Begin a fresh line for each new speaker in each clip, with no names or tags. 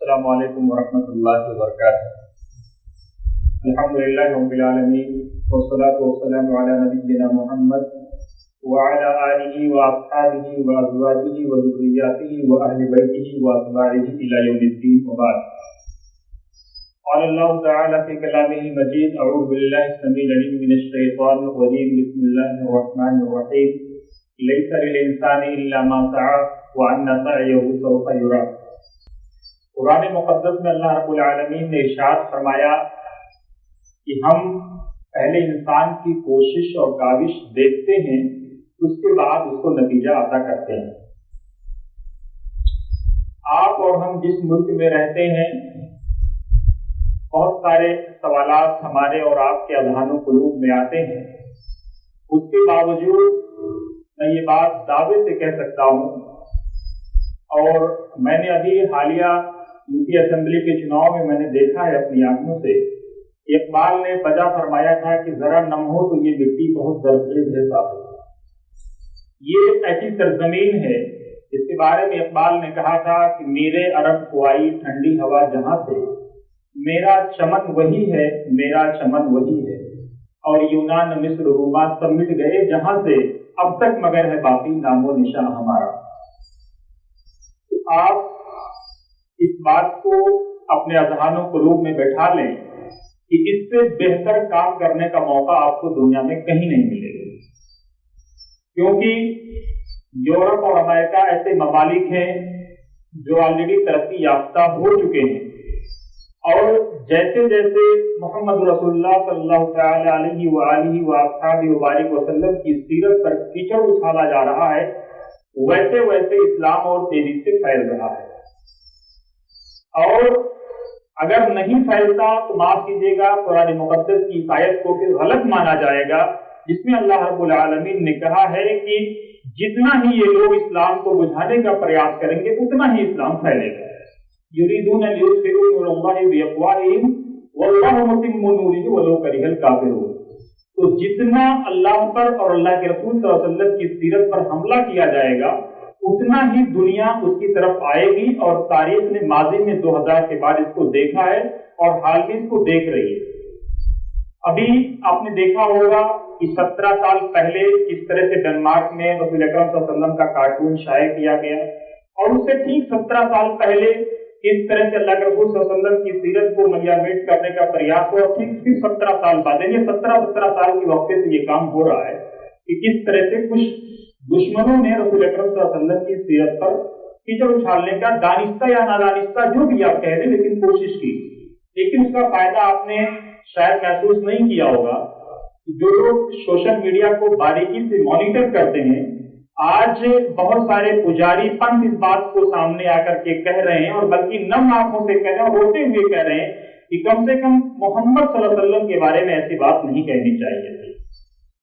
السلام علیکم ورحمۃ اللہ وبرکاتہ. الحمدللہ رب العالمین والصلاۃ والسلام علی نبینا محمد وعلی آلہ واصحابہ وازواجہ وذریاتہ واہل بیتہ واتباعہ الی یوم الدین وبعد. قال اللہ تعالی فی کلامہ المجید اعوذ باللہ السمیع العلیم من الشیطان الرجیم بسم اللہ الرحمن الرحیم لیس للانسان الا ما سعى وان سعیہ سوف یری. قرآن مقدس میں اللہ رب العالمین نے ارشاد فرمایا کہ ہم پہلے انسان کی کوشش اور کاوش دیکھتے ہیں، اس کے بعد اس کو نتیجہ عطا کرتے ہیں. آپ اور ہم جس ملک میں رہتے ہیں، بہت سارے سوالات ہمارے اور آپ کے اذہان و قلوب میں آتے ہیں. اس کے باوجود میں یہ بات دعوے سے کہہ سکتا ہوں، اور میں نے ابھی حالیہ یو پی اسمبلی کے چناؤ میں نے دیکھا ہے اپنی آنکھوں سے. اقبال نے بجا فرمایا تھا کہ ذرا نم ہو تو یہ مٹی بہت زرخیز ہے صاحب. یہ ایسی سرزمین ہے جس کے بارے میں اقبال نے کہا تھا کہ میرے عرب کو آئی ٹھنڈی ہوا جہاں سے، میرا چمن وہی ہے، میرا چمن وہی ہے، اور یونان مصر روما سب مٹ گئے جہاں سے، اب تک مگر ہے باقی نام و نشان ہمارا. آپ اس بات کو اپنے اذہان و قلوب میں بیٹھا لیں کہ اس سے بہتر کام کرنے کا موقع آپ کو دنیا میں کہیں نہیں ملے گا، کیونکہ یورپ اور امریکہ ایسے ممالک ہیں جو آلریڈی ترقی یافتہ ہو چکے ہیں، اور جیسے جیسے محمد رسول اللہ صلی اللہ تعالی علیہ وآلہ وآصحابہ وبارک وسلم کی سیرت پر کیچڑ اچھالا جا رہا ہے، ویسے ویسے اسلام اور تیزی سے پھیل رہا ہے. اور اگر نہیں پھیلتا تو معاف کیجیے گا، قرآن مقدس کی اس آیت کو پھر غلط مانا جائے گا، جس میں اللہ رب العالمین نے کہا ہے کہ جتنا ہی یہ لوگ اسلام کو بجھانے کا پریاس کریں گے اتنا ہی اسلام پھیلے گا. یریدون لیطفئوا نور اللہ بافواہہم واللہ متم نورہ ولو کرہ الکافرون. تو جتنا اللہ پر اور اللہ کے رسول صلی اللہ علیہ وسلم کی سیرت پر حملہ کیا جائے گا اتنا ہی دنیا اس کی طرف آئے گی، اور تاریخ نے ماضی میں 2000 کے بعد اس کو دیکھا ہے اور حال میں اس کو دیکھ رہی ہے. ابھی آپ نے دیکھا ہوگا کہ 17 سال پہلے کس طرح سے ڈنمارک میں رسول اکرم صلی اللہ علیہ وسلم کا کارٹون شائع کیا گیا، اور اس سے ٹھیک 17 سال پہلے کس طرح سے اللہ کے رسول صلی اللہ علیہ وسلم کی سیرت کو ملیامیٹ کرنے کا پریاس ہوا. ٹھیک پھر 17 سال بعد، یہ 17 سال کے وقفے سے یہ کام ہو رہا ہے کہ کس طرح سے کچھ دشمنوں نے رسول اکرم صلی اللہ علیہ وسلم کی سیرت پر کیچڑ اچھالنے کا دانستہ یا نادانستہ جو بھی آپ کہہ دیں لیکن کوشش کی، لیکن اس کا فائدہ آپ نے شاید محسوس نہیں کیا ہوگا. جو لوگ سوشل میڈیا کو باریکی سے مانیٹر کرتے ہیں، آج بہت سارے پجاری پنت اس بات کو سامنے آ کر کے کہہ رہے ہیں، اور بلکہ نم آنکھوں سے کہہ رہے ہیں، روتے ہوئے کہہ رہے ہیں کہ کم سے کم محمد صلی اللہ علیہ وسلم کے بارے میں ایسی بات نہیں کہنی چاہیے تھی.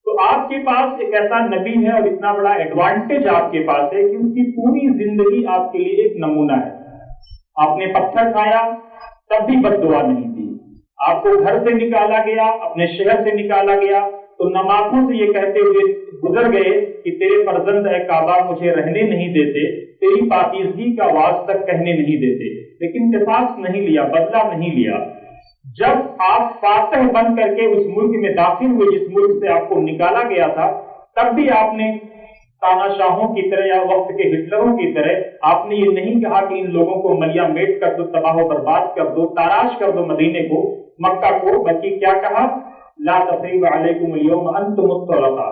تو آپ کے پاس ایک ایسا نبی ہے اور اتنا بڑا ایڈوانٹیج آپ کے پاس ہے کہ اس کی پوری زندگی آپ کے لیے ایک نمونہ ہے. آپ نے پتھر کھایا تب بھی بد دعا نہیں دی، آپ کو گھر سے نکالا گیا، اپنے شہر سے نکالا گیا تو نمازوں سے یہ کہتے ہوئے گزر گئے کہ تیرے فرزند اے کعبہ مجھے رہنے نہیں دیتے، تیری پاکیزگی کا آواز تک کہنے نہیں دیتے، لیکن قصاص نہیں لیا، بدلہ نہیں لیا. جب آپ فاتح بن کر کے اس ملک میں داخل ہوئے جس ملک سے آپ کو نکالا گیا تھا، تب بھی آپ نے تاناشاہوں کی طرح یا وقت کے ہٹلروں کی طرح آپ نے یہ نہیں کہا کہ ان لوگوں کو ملیا میٹ کر دو، تباہ و برباد کر دو، تاراش کر دو مدینے کو، مکہ کو، بلکہ کیا کہا؟ لا تثریب علیکم اليوم انتم الطلقاء،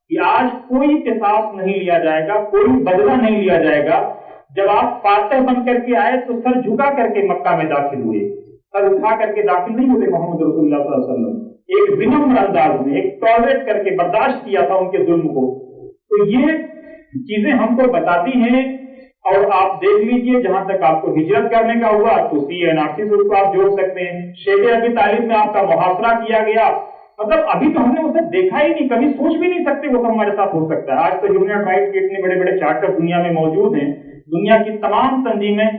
کہ آج کوئی قصاص نہیں لیا جائے گا، کوئی بدلہ نہیں لیا جائے گا. جب آپ فاتح بن کر کے آئے تو سر جھکا کر کے مکہ میں داخل ہوئے، سر اٹھا کر کے داخل نہیں ہوتے. محمد رسول اللہ صلی اللہ علیہ وسلم ایک ونمر انداز میں، ایک ٹالریٹ کر کے برداشت کیا تھا ان کے ظلم کو. تو یہ چیزیں ہم کو بتاتی ہیں، اور آپ دیکھ لیجئے جہاں تک آپ کو ہجرت کرنے کا ہوا تو CNRC سے اس کو آپ جوڑ سکتے ہیں. شیخ ابی طالب میں آپ کا محاصرہ کیا گیا، مطلب ابھی تو ہم نے اسے دیکھا ہی نہیں، کبھی سوچ بھی نہیں سکتے وہ ہمارے ساتھ ہو سکتا ہے. آج تو ہیومن رائٹس کے اتنے بڑے بڑے چارٹر دنیا میں موجود ہیں، دنیا کی تمام تنظیمیں،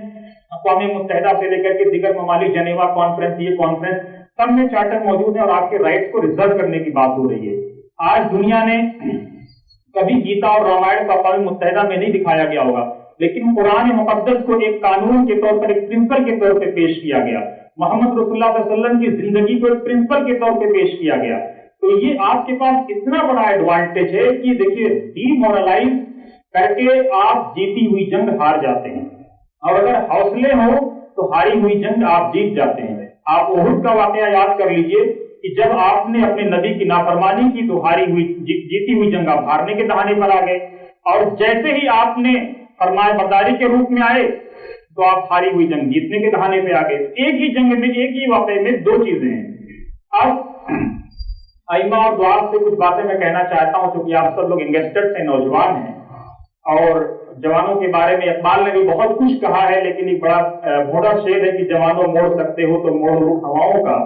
اقوام متحدہ سے لے کر کے دیگر ممالک، جنیوا کانفرنس، یہ کانفرنس، سب میں چارٹر موجود ہیں اور آپ کے رائٹس کو ریزرو کرنے کی بات ہو رہی ہے. آج دنیا نے کبھی گیتا اور رامائن کو اقوام متحدہ میں نہیں دکھایا گیا ہوگا، लेकिन कुरान मुकद्दस को एक कानून के तौर पर, एक प्रिंसिपल के तौर पर पेश किया गया। मोहम्मद रसूलुल्लाह सल्लल्लाहु अलैहि वसल्लम की जिंदगी को एक प्रिंसिपल के तौर पर पेश किया गया। तो ये आपके पास इतना बड़ा एडवांटेज है कि देखिए, डीमोरलाइज करके आप जीती हुई जंग हार जाते हैं, और अगर हौसले हो तो हारी हुई जंग आप जीत जाते हैं। आप उहुद का वाकया याद कर लीजिए कि जब आपने अपने नबी की नाफरमानी की तो हारी हुई जीती हुई जंग आप हारने के दहाने पर आ गए, और जैसे ही आपने फरमाए बरदारी के रूप में आए तो आप हारी हुई जंग जीतने के दहाने पे आ गए। एक ही जंग में, एक ही वाकये में दो चीजें हैं। अब आइमा और दुआ से कुछ बातें मैं कहना चाहता हूं, क्योंकि आप सब लोग यंगस्टर्स हैं, नौजवान हैं, और जवानों के बारे में इकबाल ने भी बहुत कुछ कहा है, लेकिन एक बड़ा मोड़ा शेर है कि जवानों मोड़ सकते हो तो मोड़ रुख हवाओं का,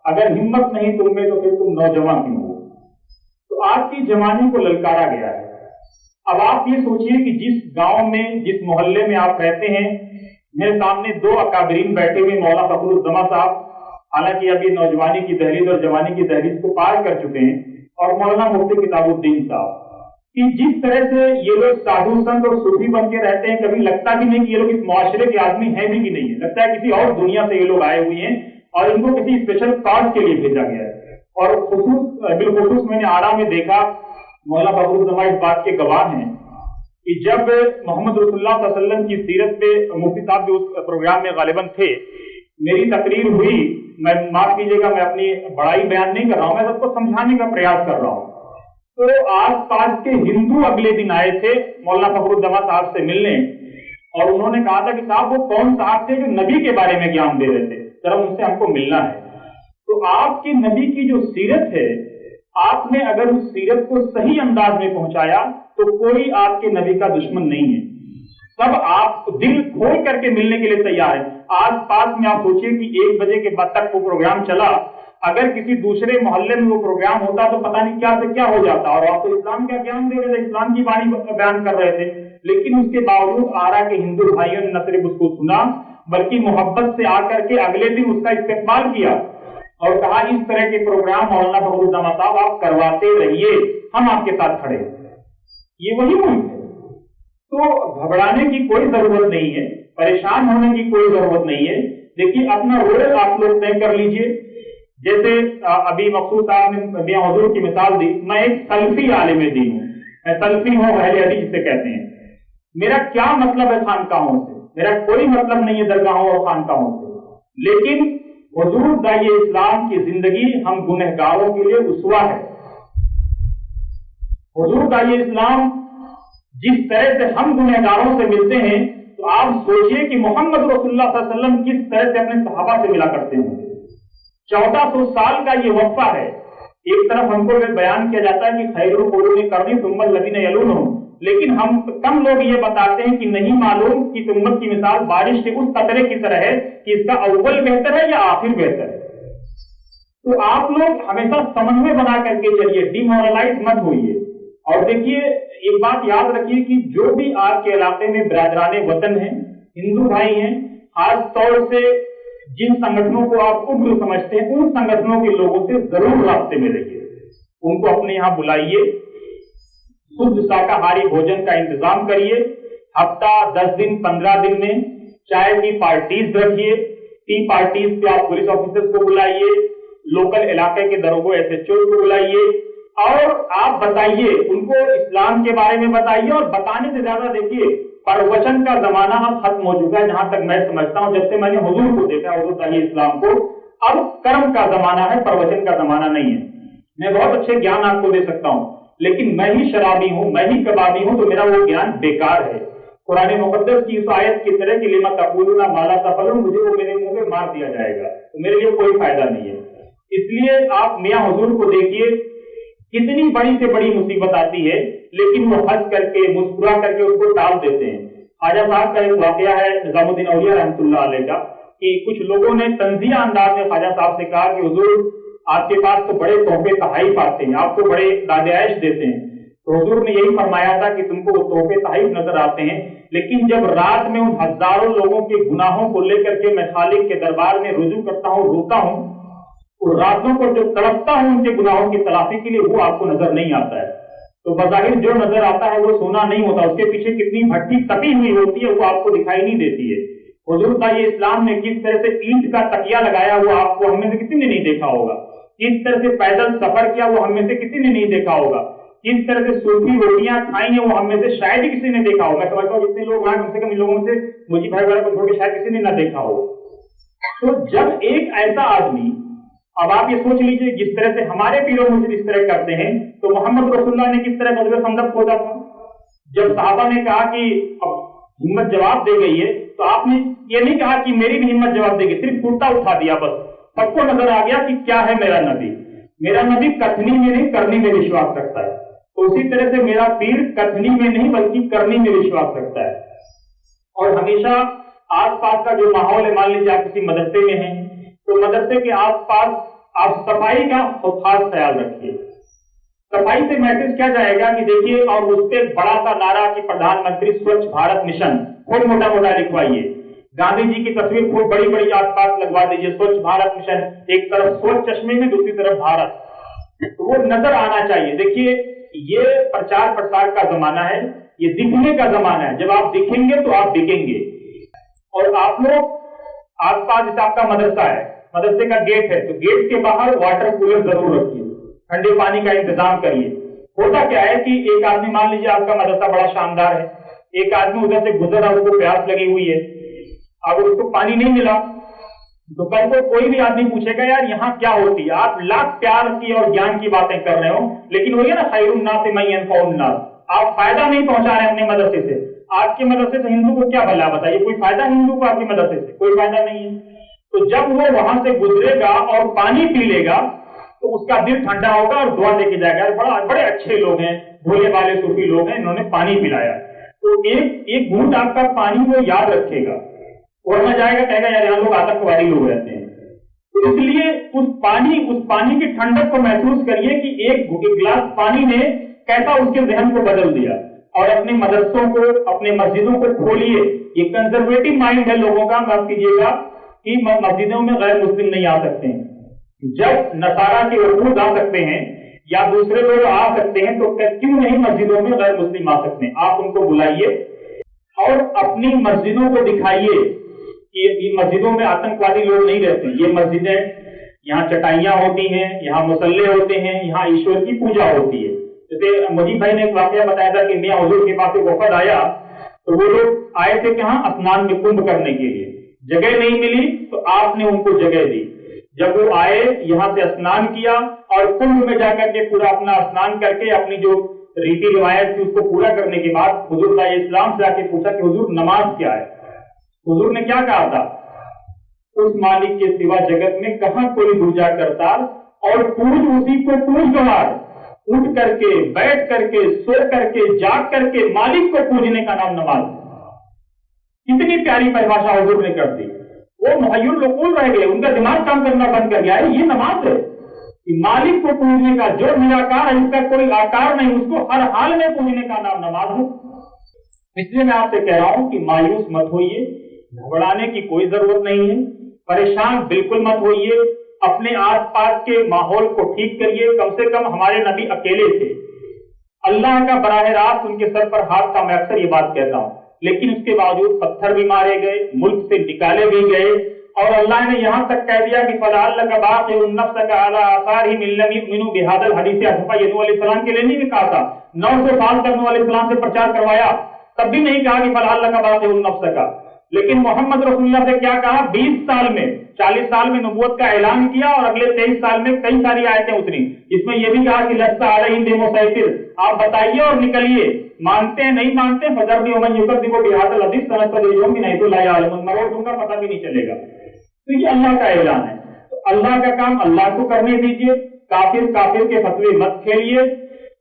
अगर हिम्मत नहीं तुम में तो फिर तुम नौजवान क्यों हो। तो आज की जवानी को ललकारा गया है। अब आप ये सोचिए कि जिस गांव में, जिस मोहल्ले में आप रहते हैं, मेरे सामने दो अकाबरीन बैठे हुए, मौलाना फखरुद्दमा साहब, हालांकि अभी नौजवानी की दहलीज और जवानी की दहलीज को पार कर चुके हैं, और मौलाना मुफ्ती किताबुद्दीन साहब, कि जिस तरह से ये लोग साधु संत और सूफी बन के रहते हैं, कभी लगता भी नहीं कि ये लोग इस मुआशरे के आदमी हैं भी कि नहीं है, लगता है किसी और दुनिया से ये लोग आए हुए हैं और इनको किसी स्पेशल कॉज के लिए भेजा गया है। और बिलखुसूस मैंने आरा में देखा, मौलाना फखरुद्दमा इस बात के गवाह हैं कि जब मोहम्मद रसूलुल्लाह सल्लल्लाहु अलैहि वसल्लम की सीरत पे मुफ्ती साहब भी उस प्रोग्राम में गालिबन थे, मेरी तकरीर हुई, मैं माफ कीजिएगा, मैं अपनी बड़ाई बयान नहीं कर रहा हूं, मैं सबको समझाने का प्रयास कर रहा हूं। तो आस पास के हिंदू अगले दिन आए थे मौलाना फखरुद्दमा साहब से मिलने, और उन्होंने कहा था कि साहब वो कौन साहब थे जो नबी के बारे में ज्ञान दे रहे थे, जरा उनसे हमको मिलना है। तो आपकी नबी की जो सीरत है, आपने अगर उस सीरत को सही अंदाज में पहुंचाया तो कोई आपके नबी का दुश्मन नहीं है, सब आप दिल खोल करके मिलने के लिए तैयार है। आस पास में आप सोचिए कि 1 बजे के बाद तक वो प्रोग्राम चला, अगर किसी दूसरे मोहल्ले में वो प्रोग्राम होता तो पता नहीं क्या से क्या हो जाता, और आप तो इस्लाम का ज्ञान दे रहे थे, इस्लाम की वाणी बयान कर रहे थे, लेकिन उसके बावजूद आरा के हिंदू भाइयों ने न सिर्फ उसको सुना बल्कि मोहब्बत से आकर के अगले दिन उसका इस्तेमाल किया और कहा इस तरह के प्रोग्राम मौलाना फखरुद्दमा साहब आप करवाते रहिए, हम आपके साथ खड़े। ये वही मुल्क है। तो घबराने की कोई जरूरत नहीं है, परेशान होने की कोई जरूरत नहीं है। देखिए, अपना रोल आप लोग तय कर लीजिए। जैसे अभी मकसूद साहब ने मियां हुजूर की मिसाल दी, मैं एक सल्फी आलिम दीन हूं, मैं सल्फी हूं, अहले हदीस जिसे कहते हैं। मेरा क्या मतलब है खानकाहों से? मेरा कोई मतलब नहीं है दरगाहों और खानकाहों से, लेकिन हुजूर दाइए इस्लाम की जिंदगी हम गुनहगारों के लिए उसवा है। हुजूर दाइए इस्लाम जिस तरह से हम गुनहगारों से मिलते हैं, तो आप सोचिए कि मोहम्मद रसूलुल्लाह सल्लल्लाहु अलैहि वसल्लम किस तरह से अपने सहाबा से मिला करते हैं। 1400 साल का ये वक्फा है। एक तरफ हमको बयान किया जाता है कि खैरुल कुरूनी करनी सुम्मल लदीना यलूनहुम, लेकिन हम कम लोग ये बताते हैं कि नहीं मालूम कि उम्मत की मिसाल बारिश के उस कतरे की तरह है कि इसका अव्वल बेहतर है या आखिर बेहतर है। तो आप लोग हमेशा समन्वय बना करके चलिए, डिमोरलाइज मत होइए। और देखिए, एक बात याद रखिए कि जो भी आपके इलाके में बिरादराने वतन हैं, हिंदू भाई हैं, खास तौर से जिन संगठनों को आप उग्र समझते हैं, उन संगठनों के लोगों से जरूर रास्ते में रहिए, उनको अपने यहाँ बुलाइए, शुद्ध शाकाहारी भोजन का इंतजाम करिए। हफ्ता 10 दिन 15 दिन में चाय की पार्टीज रखिए, टी पार्टीज पे आप पुलिस ऑफिसर्स को बुलाइए, लोकल इलाके के दरोगों एसएचओ को बुलाइए, और आप बताइए, उनको इस्लाम के बारे में बताइए। और बताने से ज्यादा देखिए, प्रवचन का जमाना अब खत्म हो चुका है, जहां तक मैं समझता हूं, जब से मैंने हुजूर को देखा, हुजूर दाइए इस्लाम को, अब कर्म का जमाना है, प्रवचन का जमाना नहीं है। मैं बहुत अच्छे ज्ञान आपको दे सकता हूं, लेकिन मैं ही शराबी हूं, मैं ही कबाबी हूं, तो मेरा वो ज्ञान बेकार है। कुरान मुकद्दस की इस आयत की तरह कि लिमा तक़ूलूना मा ला तफ़अलून, मुझे वो मेरे मुंह में मार दिया जाएगा, तो मेरे लिए कोई फायदा नहीं है। इसलिए आप मियां हुजूर को देखिए, कितनी बड़ी से बड़ी मुसीबत आती है, लेकिन वो हंस करके मुस्कुरा करके उसको टाल देते हैं। ख्वाजा साहब का एक वाकया है निजामुद्दीन औलिया रहमतुल्लाह अलैह का, कि कुछ लोगों ने तंजिया अंदाज में ख्वाजा साहब से कहा कि हुजूर आपके पास तो बड़े तोहफे तहाइफ आते हैं, आप तो बड़े दादआइश देते हैं। तो हुजूर ने यही फरमाया था कि तुमको वो तोहफे तहाइफ नजर आते हैं, लेकिन जब रात में उन हजारों लोगों के गुनाहों को लेकर के मैं खालिक के दरबार में रुजू करता हूँ, रोता हूँ, और रातों को जो तड़पता हूँ उनके गुनाहों की तलाफी के लिए, वो आपको नजर नहीं आता है। तो बज़ाहिर जो नजर आता है वो सोना नहीं होता, उसके पीछे कितनी भट्टी तपी हुई होती है वो आपको दिखाई नहीं देती है। हुजूर का ये इस्लाम ने किस तरह से ईंट का तकिया लगाया हुआ आपको हम में से किसी ने नहीं देखा होगा, किस तरह से पैदल सफर किया वो हम में से किसी ने नहीं देखा होगा, किस तरह से सूखी रोटियां खाई हैं वो हम में से शायद ही किसी ने देखा होगा। मैं समझता हूँ जितने लोग हैं कम से कम इन लोगों से मुझे भाई वाला को छोड़ के शायद किसी ने ना देखा हो। तो जब एक ऐसा आदमी, अब आप ये सोच लीजिए जिस तरह से हमारे पीरों मुझे इस तरह करते हैं, तो मोहम्मद रसूलुल्लाह ने किस तरह गज़वे खंदक खोदा था। जब साहबा ने कहा कि अब हिम्मत जवाब दे गई है, तो आपने ये नहीं कहा कि मेरी भी हिम्मत जवाब देगी, सिर्फ कुर्ता उठा दिया, बस सबको नजर आ गया कि क्या है मेरा नबी। मेरा नबी कथनी में नहीं करनी में विश्वास रखता है, तो उसी तरह से मेरा पीर कथनी में नहीं बल्कि करनी में विश्वास रखता है। और हमेशा आसपास का जो माहौल है, मान लीजिए आप किसी मदरसे में हैं, तो मदरसे के आसपास आप सफाई का खास ख्याल रखिए। सफाई से मैसेज क्या जाएगा कि देखिए, और उस पर एक बड़ा सा नारा कि प्रधानमंत्री स्वच्छ भारत मिशन खूब मोटा मोटा लिखवाइए, गांधी जी की तस्वीर खूब बड़ी बड़ी आसपास लगवा दीजिए, स्वच्छ भारत मिशन, एक तरफ स्वच्छ चश्मे में दूसरी तरफ भारत, तो वो नजर आना चाहिए। देखिए ये प्रचार प्रसार का जमाना है, ये दिखने का जमाना है, जब आप दिखेंगे तो आप दिखेंगे। और आप लोग आसपास जैसे आपका मदरसा है, मदरसे का गेट है, तो गेट के बाहर वाटर कूलर जरूर रखिए, ठंडे पानी का इंतजाम करिए। होता क्या है कि एक आदमी, मान लीजिए आपका मदरसा बड़ा शानदार है, एक आदमी उधर से गुजर रहा, उसको प्यास लगी हुई है, अब उसको पानी नहीं मिला, तो कल को कोई भी आदमी पूछेगा यार यहाँ क्या होती है। आप लाख प्यार की और ज्ञान की बातें कर रहे हो, लेकिन वही ना खैरुन नास मन यनफउन नास, आप फायदा नहीं पहुंचा रहे अपने मदरसे से। आपके मदरसे से हिंदू को क्या भला, बताइए कोई फायदा हिंदू को आपके मदरसे से? कोई फायदा नहीं है। तो जब वो वहां से गुजरेगा और पानी पी लेगा तो उसका दिल ठंडा होगा और दुआ देके जाएगा, बड़े अच्छे लोग हैं, भोले वाले सूफी लोग हैं, इन्होंने पानी पिलाया। तो एक घूंट आपका पानी वो याद रखेगा और न जाएगा, कहेगा यार यहाँ लोग आतंकवादी लोग रहते हैं। तो इसलिए उस पानी की ठंडक को महसूस करिए कि एक गिलास पानी ने कैसा उसके जहन को बदल दिया। और अपने मदरसों को, अपने मस्जिदों को खोलिए। ये कंजर्वेटिव माइंड है लोगों का, माफ कीजिएगा, कि मस्जिदों में गैर मुस्लिम नहीं आ सकते हैं। जब नसारा के वफूद आ सकते हैं या दूसरे लोग आ सकते हैं, तो क्यों नहीं मस्जिदों में गैर मुस्लिम आ सकते हैं? आप उनको बुलाइए और अपनी मस्जिदों को दिखाइए कि ये मस्जिदों में आतंकवादी लोग नहीं रहते। ये मस्जिदें, यहाँ चटाइयां होती हैं, यहाँ मुसल्ले होते हैं, यहाँ ईश्वर की पूजा होती है। जैसे मुजीब भाई ने एक वाकया बताया था कि मियां हुजूर के पास एक वफद आया, तो वो लोग आए थे कहाँ, स्नान में कुंभ करने के लिए, जगह नहीं मिली तो आपने उनको जगह दी। जब वो आए, यहाँ से स्नान किया और कुंभ में जाकर के पूरा अपना स्नान करके अपनी जो रीति रिवायत थी उसको पूरा करने के बाद हुजूर का इस्लाम से आके पूछा कि हुजूर नमाज क्या है? हुजूर ने क्या कहा था, उस मालिक के सिवा जगत में कहां कोई दूजा करता, और पूज उसी को पूज गवार, उठ करके, बैठ करके, सो करके, जाग करके मालिक को पूजने का नाम नमाज है। कितनी प्यारी परिभाषा हुजूर ने कर दी। वो मुहय्युल लुकूल रह गए, उनका दिमाग काम करना बंद कर गया है। ये नमाज है कि मालिक को पूजने का, जो निराकार है, इसका कोई आकार नहीं, उसको हर हाल में पूजने का नाम नमाज है। इसलिए मैं आपसे कह रहा हूं कि मायूस मत होइए, घबराने की कोई जरूरत नहीं है, परेशान बिल्कुल मत होइए, अपने आसपास के माहौल को ठीक करिए। कम से कम हमारे नबी अकेले थे, अल्लाह का बराह रास्त उनके सर पर हाथ था, मैं अक्सर ये बात कहता हूं, लेकिन उसके बावजूद पत्थर भी मारे गए, मुल्क से निकाले भी गए, और अल्लाह ने यहां तक कह दिया कि फलअल्लका बाक़िउन नफ्सका अला आसारिहिम इन लम युमिनू बिहादल हदीस। नूह अलैहिस्सलाम के लिए नहीं कहा था, 900 साल तक नूह अलैहिस्सलाम से प्रचार करवाया, तब भी नहीं कहा कि फलअल्लका बाक़िउन नफ्सका। लेकिन मोहम्मद रसूलुल्लाह से क्या कहा, 20 साल में, 40 साल में नबूवत का ऐलान किया, और अगले 23 साल में कई सारी आयतें उतरी, इसमें यह भी कहा कि लस्ता अलैहिम बिमुसैतिर, आप बताइए और निकलिए, मानते हैं नहीं मानते, फज़रनी वमन युकज़्ज़िबु बिहाज़िल हदीस सनस्तदरिजुहुम मिन हैथु ला यअलमून, मगर उनका पता भी नहीं चलेगा। तो ये अल्लाह का ऐलान है, तो अल्लाह का काम अल्लाह को करने दीजिए, काफिर के फतवे मत खेलिए।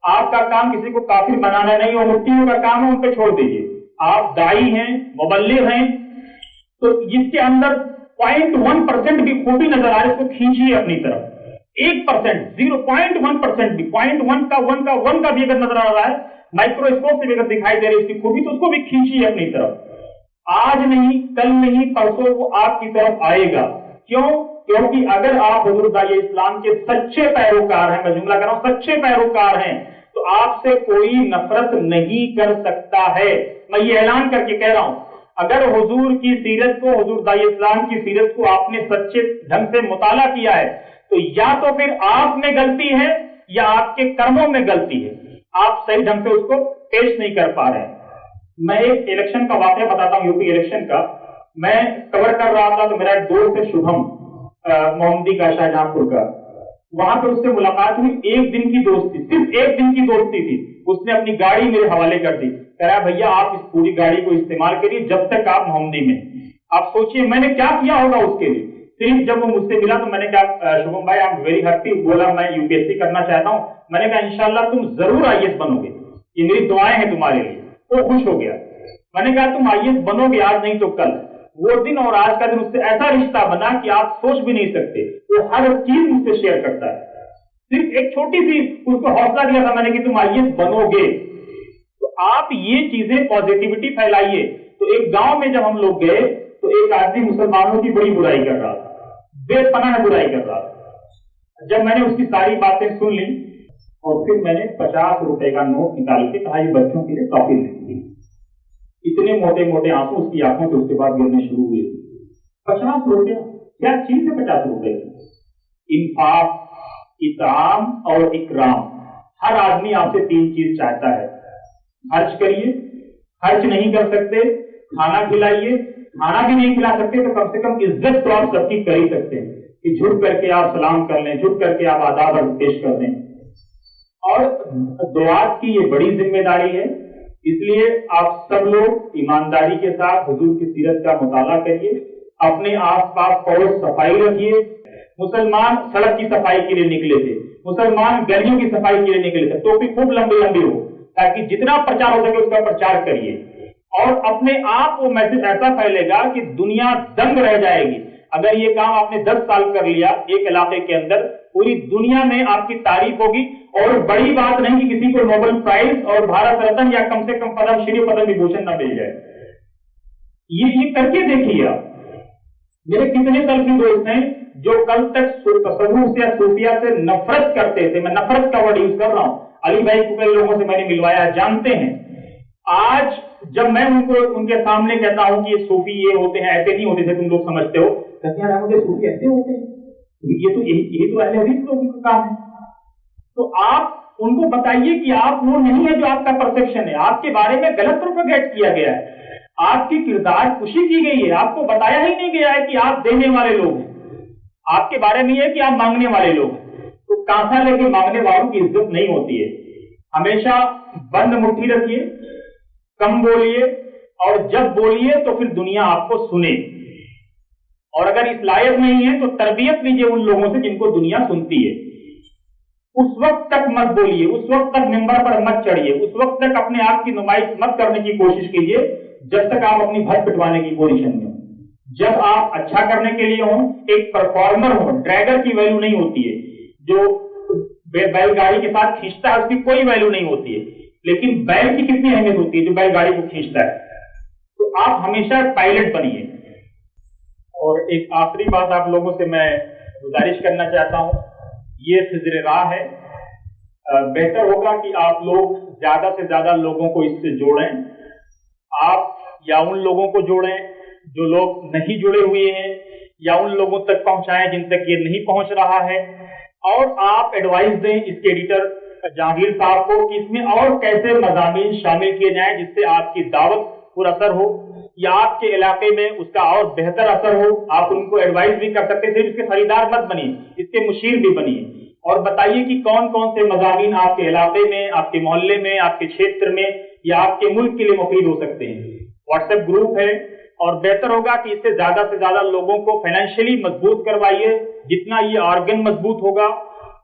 आपका काम किसी को काफिर बनाना नहीं, और मुफ्तियों का काम है, उन पे छोड़ दीजिए। आप दाई हैं, मुबल्लिग हैं, तो जिसके अंदर 0.1% भी खूबी नजर आ रही है, उसको खींचिए अपनी तरफ। 1%, 0.1% भी, 0.1 का 1 का भी अगर नजर आ रहा है, माइक्रोस्कोप से भी अगर दिखाई दे रही है उसकी खूबी, तो उसको भी खींचिए अपनी तरफ। आज नहीं, कल नहीं, परसों वो आपकी तरफ आएगा। क्यों? क्योंकि अगर आप हुजूर दाई इस्लाम के सच्चे पैरोकार हैं, मैं जुमला कर रहा हूं, सच्चे पैरोकार हैं, तो تو آپ سے کوئی نفرت نہیں کر سکتا ہے. میں یہ اعلان کر کے کہہ رہا ہوں, اگر حضور کی سیرت کو, حضور دائی اسلام کی سیرت کو آپ نے سچے ڈھنگ سے مطالعہ کیا ہے تو یا تو پھر آپ میں غلطی ہے یا آپ کے کرموں میں غلطی ہے, آپ صحیح ڈھنگ سے اس کو پیش نہیں کر پا رہے ہیں. میں ایک الیکشن کا واقعہ بتاتا ہوں, یوپی الیکشن کا. میں کور کر رہا تھا تو میرا ایک دوست ہے شبھم محمدی کا, شاہجہاں پور کا, وہاں پہ اس سے ملاقات ہوئی. ایک دن کی دوستی, صرف ایک دن کی دوستی تھی. اس نے اپنی گاڑی میرے حوالے کر دی, کہہ رہا بھیا آپ اس پوری گاڑی کو استعمال کریے جب تک آپ محمدی میں. آپ سوچئے میں نے کیا کیا ہوگا اس کے لیے. صرف جب وہ مجھ سے ملا تو میں نے کہا شبھم بھائی آپ ویری ہیپی, بولا میں یو پی ایس سی کرنا چاہتا ہوں. میں نے کہا انشاءاللہ تم ضرور آئی ایس بنو گے, یہ میری دعائیں ہیں تمہارے لیے. وہ خوش ہو گیا. میں نے کہا تم آئی ایس بنو گے آج نہیں تو کل. وہ دن اور آج کا دن اس سے ایسا رشتہ بنا کہ آپ سوچ بھی نہیں سکتے. وہ ہر چیز مجھ سے شیئر کرتا ہے. صرف ایک چھوٹی سی اس کو حوصلہ دیا تھا میں نے کہ تم آئی ایس بنو گے. تو آپ یہ چیزیں پازیٹیوٹی پھیلائیے. تو ایک گاؤں میں جب ہم لوگ گئے تو ایک آدمی مسلمانوں کی بڑی برائی کر رہا تھا, بے پناہ برائی کر رہا تھا. جب میں نے اس کی ساری باتیں سن لی اور پھر میں نے 50 روپے کا نوٹ نکال کے کہا یہ بچوں کے لیے کافی لکھ دی. اتنے موٹے موٹے آنسو اس کی آنکھوں سے اس کے بعد گرنے شروع ہوئے. 50 روپے کیا چیز ہے 50 روپے؟ انفاق, اطعام اور اکرام. ہر آدمی آپ سے 3 چیز چاہتا ہے. خرچ کریے, خرچ نہیں کر سکتے کھانا کھلائیے, کھانا بھی نہیں کھلا سکتے تو کم سے کم عزت تو آپ سب کی کر ہی سکتے ہیں کہ جھک کر کے آپ سلام کر لیں, جھک کر کے آپ آداب پیش کر دیں. اور دعات کی یہ بڑی ذمہ داری ہے. اس لیے آپ سب لوگ ایمانداری کے ساتھ حضور کی سیرت کا مطالعہ کریے, اپنے آس پاس پڑوس صفائی رکھیے. مسلمان سڑک کی صفائی کے لیے نکلے تھے, مسلمان گلیوں کی صفائی کے لیے نکلے تھے. ٹوپی خوب لمبی لمبی ہو تاکہ جتنا پرچار ہو سکے اس کا پرچار کریے. اور اپنے آپ وہ میسج ایسا پھیلے گا کہ دنیا دنگ رہ جائے گی. اگر یہ کام آپ نے 10 سال کر لیا ایک علاقے کے اندر, پوری دنیا میں آپ کی تعریف ہوگی. اور بڑی بات نہیں کہ کسی کو نوبل پرائز اور بھارت رتن یا کم سے کم پدم شری پدم وبھوشن نہ مل جائے. یہ کر کے دیکھیے آپ. میرے کتنے سلفی دوست ہیں جو کل تک تصوف سے یا صوفیہ سے نفرت کرتے تھے. میں نفرت کا ورڈ یوز کر رہا ہوں. علی بھائی کو کئی لوگوں سے میں نے ملوایا, جانتے ہیں. آج جب میں ان کے سامنے کہتا ہوں کہ یہ صوفی یہ ہوتے ہیں, ایسے نہیں ہوتے تھے تم لوگ سمجھتے ہو, کہتے ہیں مجھے صوفی ایسے ہوتے ہیں, یہ تو اہل حدیث لوگوں کا کام ہے. تو آپ ان کو بتائیے کہ آپ وہ نہیں ہے جو آپ کا پرسپشن ہے. آپ کے بارے میں غلط پروپیگیٹ کیا گیا ہے, آپ کی کردار کشی کی گئی ہے, آپ کو بتایا ہی نہیں گیا ہے کہ آپ دینے والے لوگ ہیں. آپ کے بارے میں یہ ہے کہ آپ مانگنے والے لوگ ہیں. تو کانسا لے کے مانگنے والوں کی عزت نہیں ہوتی ہے. ہمیشہ بند مٹھی رکھیے, کم بولیے, اور جب بولیے تو پھر دنیا آپ کو سنے. اور اگر اس لائق نہیں ہے تو تربیت لیجیے ان لوگوں سے جن کو دنیا سنتی ہے. اس وقت تک مت بولیے, اس وقت تک ممبر پر مت چڑھیے, اس وقت تک اپنے آپ کی نمائش مت کرنے کی کوشش کیجیے جب تک آپ اپنی بھر پٹوانے کی پوزیشن میں ہوں. جب آپ اچھا کرنے کے لیے ہوں, ایک پرفارمر ہوں, ڈرائیور کی ویلو نہیں ہوتی ہے. جو بیل گاڑی کے ساتھ کھینچتا ہے اس کی کوئی ویلو نہیں ہوتی ہے, لیکن بیل کی کتنی اہمیت ہوتی ہے جو بیل گاڑی کو کھینچتا ہے. تو آپ ہمیشہ پائلٹ بنیے. اور ایک آخری بات آپ لوگوں سے میں گزارش کرنا چاہتا ہوں, یہ خضر راہ ہے. بہتر ہوگا کہ آپ لوگ زیادہ سے زیادہ لوگوں کو اس سے جوڑیں. آپ یا ان لوگوں کو جوڑیں جو لوگ نہیں جڑے ہوئے ہیں, یا ان لوگوں تک پہنچائیں جن تک یہ نہیں پہنچ رہا ہے. اور آپ ایڈوائز دیں اس کے ایڈیٹر جہانگیر صاحب کو کہ اس میں اور کیسے مضامین شامل کیے جائیں جس سے آپ کی دعوت پر اثر ہو, یا آپ کے علاقے میں اس کا اور بہتر اثر ہو. آپ ان کو ایڈوائز بھی کر سکتے, صرف اس کے خریدار مت بنیے, اس کے مشیر بھی بنیے. اور بتائیے کہ کون کون سے مضامین آپ کے علاقے میں, آپ کے محلے میں, آپ کے چھیتر میں یا آپ کے ملک کے لیے مفید ہو سکتے ہیں. واٹس ایپ گروپ ہے, اور بہتر ہوگا کہ اس سے زیادہ لوگوں کو فائنینشلی مضبوط کروائیے. جتنا یہ آرگن مضبوط ہوگا,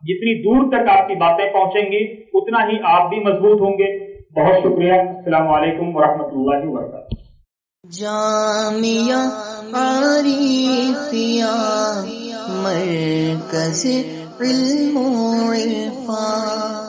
جتنی دور تک آپ کی باتیں پہنچیں گی, اتنا ہی آپ بھی مضبوط ہوں گے. بہت شکریہ. السلام علیکم ورحمۃ اللہ وبرکاتہ.
جامعہ عارفیہ مرکز علم و عرفان.